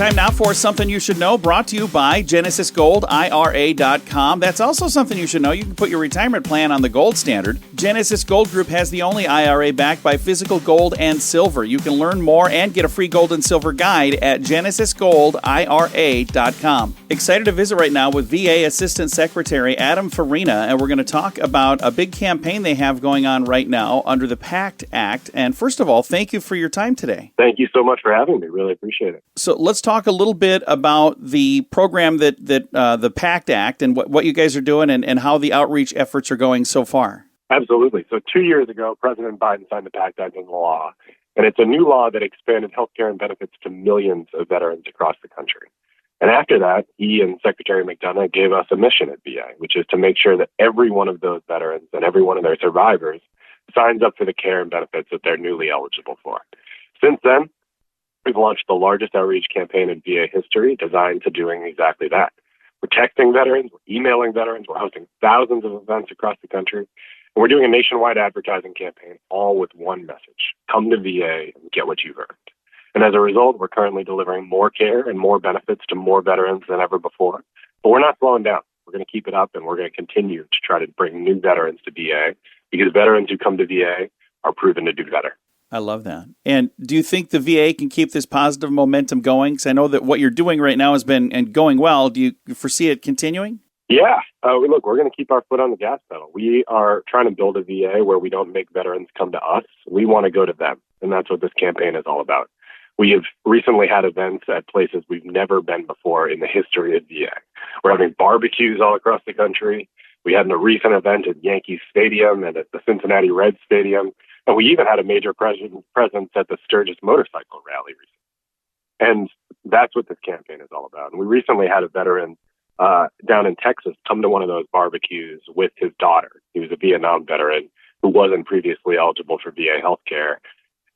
Time now for Something You Should Know, brought to you by GenesisGoldIRA.com. That's also something you should know. You can put your retirement plan on the gold standard. Genesis Gold Group has the only IRA backed by physical gold and silver. You can learn more and get a free gold and silver guide at GenesisGoldIRA.com. Excited to visit right now with VA Assistant Secretary Adam Farina, and we're going to talk about a big campaign they have going on right now under the PACT Act. And first of all, thank you for your time today. Thank you so much for having me. Really appreciate it. So let's talk a little bit about the program that the PACT Act and what you guys are doing and how the outreach efforts are going so far. Absolutely. So 2 years ago, President Biden signed the PACT Act into law, and it's a new law that expanded health care and benefits to millions of veterans across the country. And after that, he and Secretary McDonough gave us a mission at VA, which is to make sure that every one of those veterans and every one of their survivors signs up for the care and benefits that they're newly eligible for. Since then, we've launched the largest outreach campaign in VA history designed to doing exactly that. We're texting veterans, we're emailing veterans, we're hosting thousands of events across the country, and we're doing a nationwide advertising campaign, all with one message: come to VA and get what you've earned. And as a result, we're currently delivering more care and more benefits to more veterans than ever before. But we're not slowing down. We're going to keep it up, and we're going to continue to try to bring new veterans to VA, because veterans who come to VA are proven to do better. I love that. And do you think the VA can keep this positive momentum going? Because I know that what you're doing right now has been and going well. Do you foresee it continuing? Yeah. Look, we're going to keep our foot on the gas pedal. We are trying to build a VA where we don't make veterans come to us. We want to go to them. And that's what this campaign is all about. We have recently had events at places we've never been before in the history of VA. We're having barbecues all across the country. We had a recent event at Yankee Stadium and at the Cincinnati Reds Stadium. And we even had a major presence at the Sturgis Motorcycle Rally recently. And that's what this campaign is all about. And we recently had a veteran down in Texas come to one of those barbecues with his daughter. He was a Vietnam veteran who wasn't previously eligible for VA healthcare.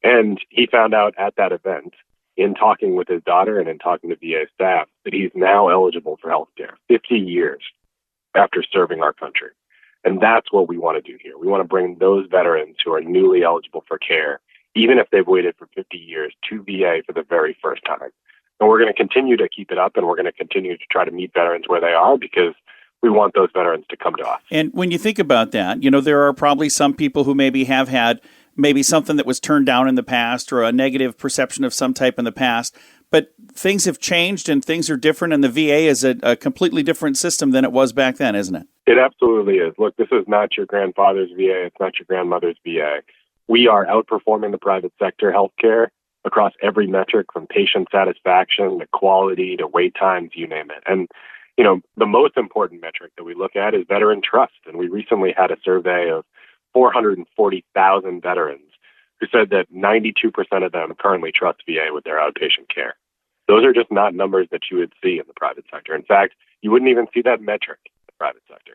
And he found out at that event, in talking with his daughter and in talking to VA staff, that he's now eligible for healthcare 50 years after serving our country. And that's what we want to do here. We want to bring those veterans who are newly eligible for care, even if they've waited for 50 years, to VA for the very first time. And we're going to continue to keep it up, and we're going to continue to try to meet veterans where they are, because we want those veterans to come to us. And when you think about that, there are probably some people who maybe have had something that was turned down in the past or a negative perception of some type in the past. But things have changed and things are different, and the VA is a completely different system than it was back then, isn't it? It absolutely is. Look, this is not your grandfather's VA. It's not your grandmother's VA. We are outperforming the private sector healthcare across every metric, from patient satisfaction to quality to wait times, you name it. And, the most important metric that we look at is veteran trust. And we recently had a survey of 440,000 veterans who said that 92% of them currently trust VA with their outpatient care. Those are just not numbers that you would see in the private sector. In fact, you wouldn't even see that metric in the private sector.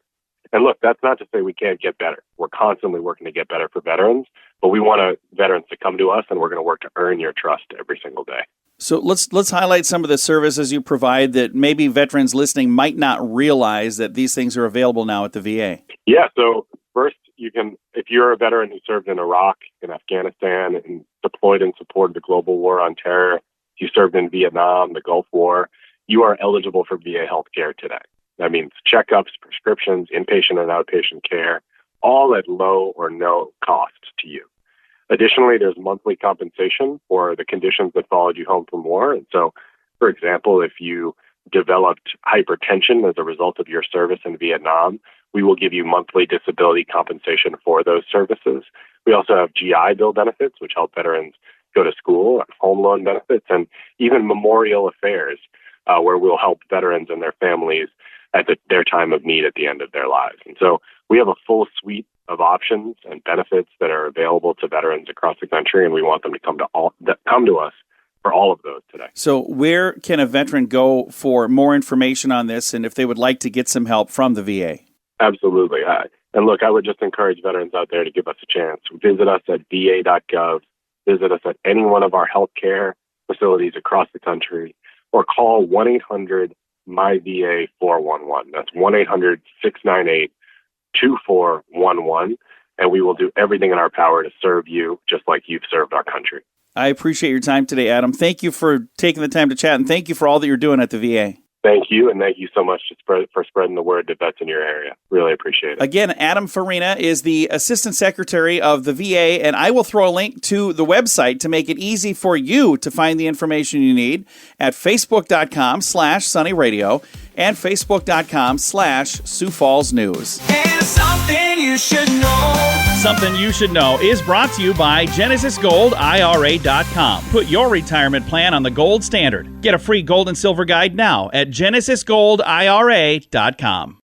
And look, that's not to say we can't get better. We're constantly working to get better for veterans, but we want veterans to come to us, and we're going to work to earn your trust every single day. So let's highlight some of the services you provide that maybe veterans listening might not realize that these things are available now at the VA. Yeah, so first, you can, if you're a veteran who served in Iraq, in Afghanistan, and deployed in support of the global war on terror, if you served in Vietnam, the Gulf War, you are eligible for VA healthcare today. That means checkups, prescriptions, inpatient and outpatient care, all at low or no cost to you. Additionally, there's monthly compensation for the conditions that followed you home from war. And so, for example, if you developed hypertension as a result of your service in Vietnam, we will give you monthly disability compensation for those services. We also have GI Bill benefits, which help veterans go to school, home loan benefits, and even memorial affairs, where we'll help veterans and their families at their time of need at the end of their lives. And so we have a full suite of options and benefits that are available to veterans across the country, and we want them to come to us for all of those today. So where can a veteran go for more information on this, and if they would like to get some help from the VA? Absolutely. And look, I would just encourage veterans out there to give us a chance. Visit us at va.gov. Visit us at any one of our healthcare facilities across the country, or call 1-800-MyVA411. That's 1-800-698-2411. And we will do everything in our power to serve you just like you've served our country. I appreciate your time today, Adam. Thank you for taking the time to chat, and thank you for all that you're doing at the VA. Thank you, and thank you so much for spreading the word to vets in your area. Really appreciate it. Again, Adam Farina is the Assistant Secretary of the VA, and I will throw a link to the website to make it easy for you to find the information you need at facebook.com/sunnyradio and facebook.com/Sioux Falls News. And something you should know. Something You Should Know is brought to you by GenesisGoldIRA.com. Put your retirement plan on the gold standard. Get a free gold and silver guide now at GenesisGoldIRA.com.